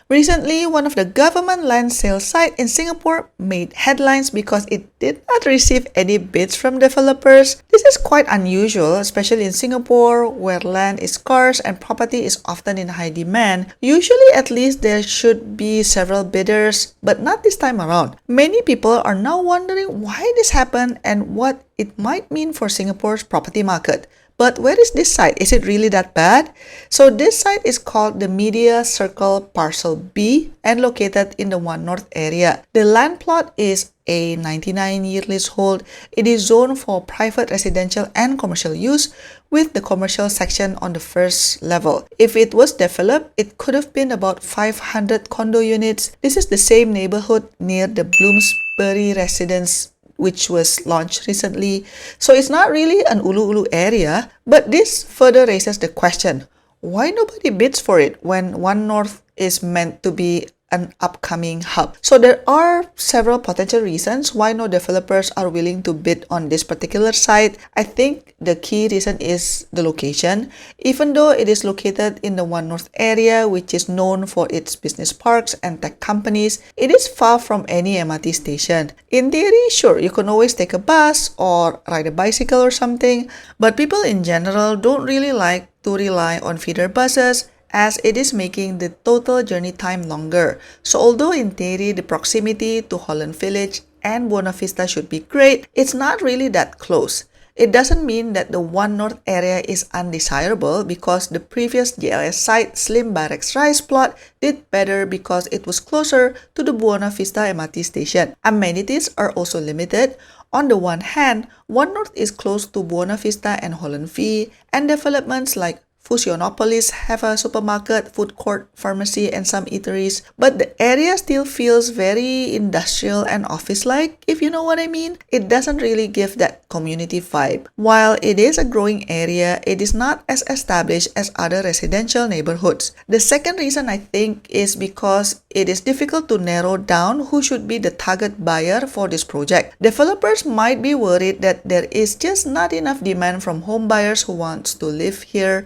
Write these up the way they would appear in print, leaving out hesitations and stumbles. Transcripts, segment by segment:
Recently, one of the government land sale sites in Singapore made headlines because it did not receive any bids from developers. This is quite unusual, especially in Singapore, where land is scarce and property is often in high demand. Usually, at least there should be several bidders, but not this time around. Many people are now wondering why this happened and what it might mean for Singapore's property market. But where is this site? Is it really that bad? So this site is called the Media Circle Parcel B and located in the One North area. The land plot is a 99-year leasehold. It is zoned for private residential and commercial use with the commercial section on the first level. If it was developed, it could have been about 500 condo units. This is the same neighborhood near the Bloomsbury Residences which was launched recently. So it's not really an ulu-ulu area, but this further raises the question, why nobody bids for it when One North is meant to be an upcoming hub? So there are several potential reasons why no developers are willing to bid on this particular site. I think the key reason is the location. Even though it is located in the One North area, which is known for its business parks and tech companies, it is far from any MRT station. In theory, sure, you can always take a bus or ride a bicycle or something, but people in general don't really like to rely on feeder buses as it is making the total journey time longer. So although in theory the proximity to Holland Village and Buona Vista should be great, it's not really that close. It doesn't mean that the One North area is undesirable because the previous GLS site, Slim Barracks Rise plot, did better because it was closer to the Buona Vista MRT station. Amenities are also limited. On the one hand, One North is close to Buona Vista and Holland V, and developments like Fusionopolis have a supermarket, food court, pharmacy, and some eateries, but the area still feels very industrial and office-like, if you know what I mean. It doesn't really give that community vibe. While it is a growing area, it is not as established as other residential neighborhoods. The second reason I think is because it is difficult to narrow down who should be the target buyer for this project. Developers might be worried that there is just not enough demand from home buyers who want to live here,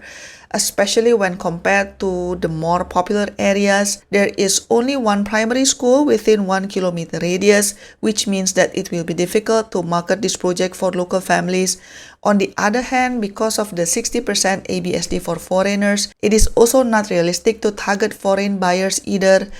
especially when compared to the more popular areas. There is only one primary school within 1 kilometer radius, which means that it will be difficult to market this project for local families. On the other hand, because of the 60% ABSD for foreigners, it is also not realistic to target foreign buyers either.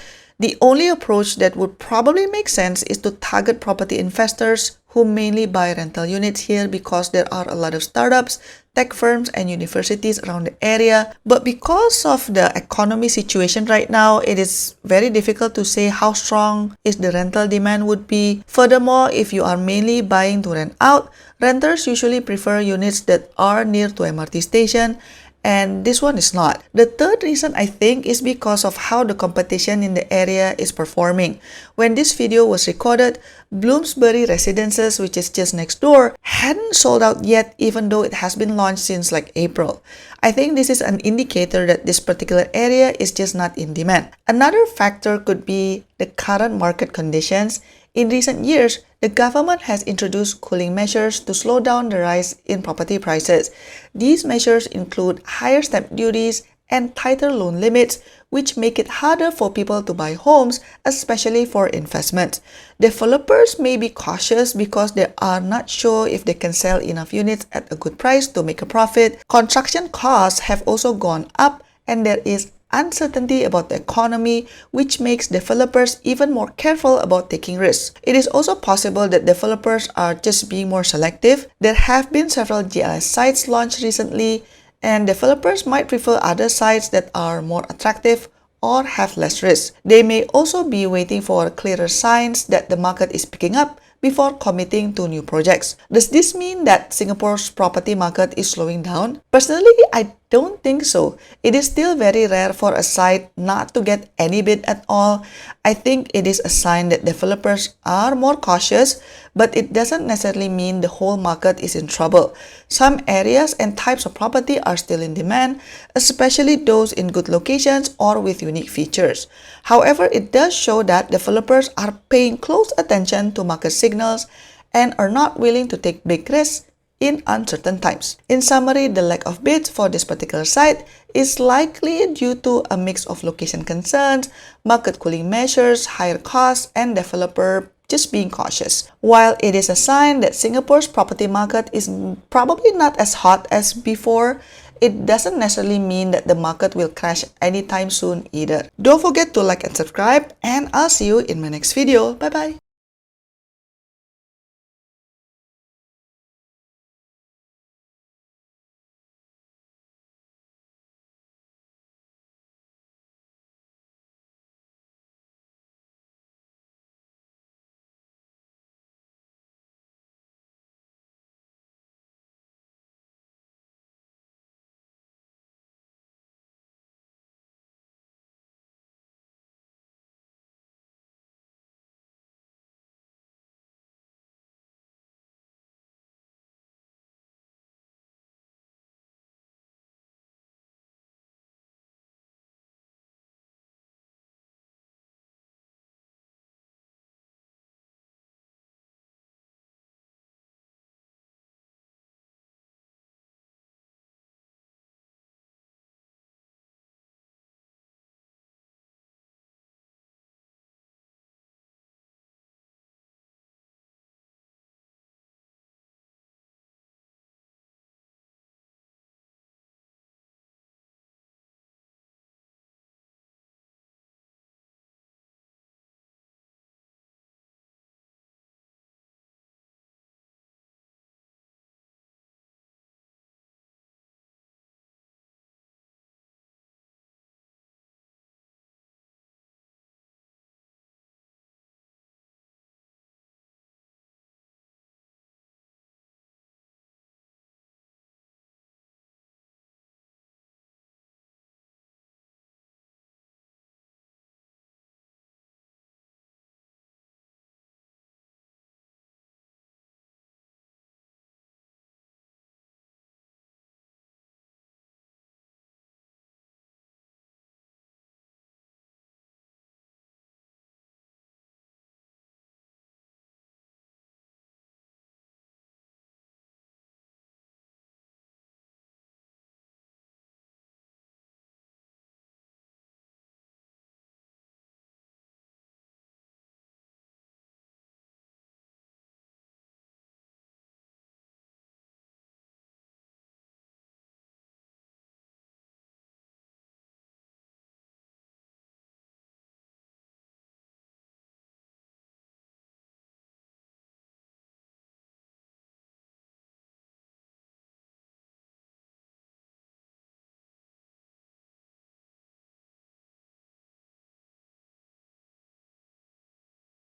The only approach that would probably make sense is to target property investors who mainly buy rental units here because there are a lot of startups, tech firms, and universities around the area. But because of the economy situation right now, it is very difficult to say how strong is the rental demand would be. Furthermore, if you are mainly buying to rent out, renters usually prefer units that are near to MRT station, and this one is not. The third reason I think is because of how the competition in the area is performing. When this video was recorded, Bloomsbury Residences, which is just next door, hadn't sold out yet even though it has been launched since like April. I think this is an indicator that this particular area is just not in demand. Another factor could be the current market conditions. In recent years, the government has introduced cooling measures to slow down the rise in property prices. These measures include higher stamp duties and tighter loan limits, which make it harder for people to buy homes, especially for investment. Developers may be cautious because they are not sure if they can sell enough units at a good price to make a profit. Construction costs have also gone up, and there is uncertainty about the economy, which makes developers even more careful about taking risks. It is also possible that developers are just being more selective. There have been several GLS sites launched recently, and developers might prefer other sites that are more attractive or have less risk. They may also be waiting for clearer signs that the market is picking up before committing to new projects. Does this mean that Singapore's property market is slowing down? Personally, I don't think so. It is still very rare for a site not to get any bid at all. I think it is a sign that developers are more cautious, but it doesn't necessarily mean the whole market is in trouble. Some areas and types of property are still in demand, especially those in good locations or with unique features. However, it does show that developers are paying close attention to market signals and are not willing to take big risks in uncertain times. In summary, the lack of bids for this particular site is likely due to a mix of location concerns, market cooling measures, higher costs, and developer just being cautious. While it is a sign that Singapore's property market is probably not as hot as before, it doesn't necessarily mean that the market will crash anytime soon either. Don't forget to like and subscribe, and I'll see you in my next video. Bye bye.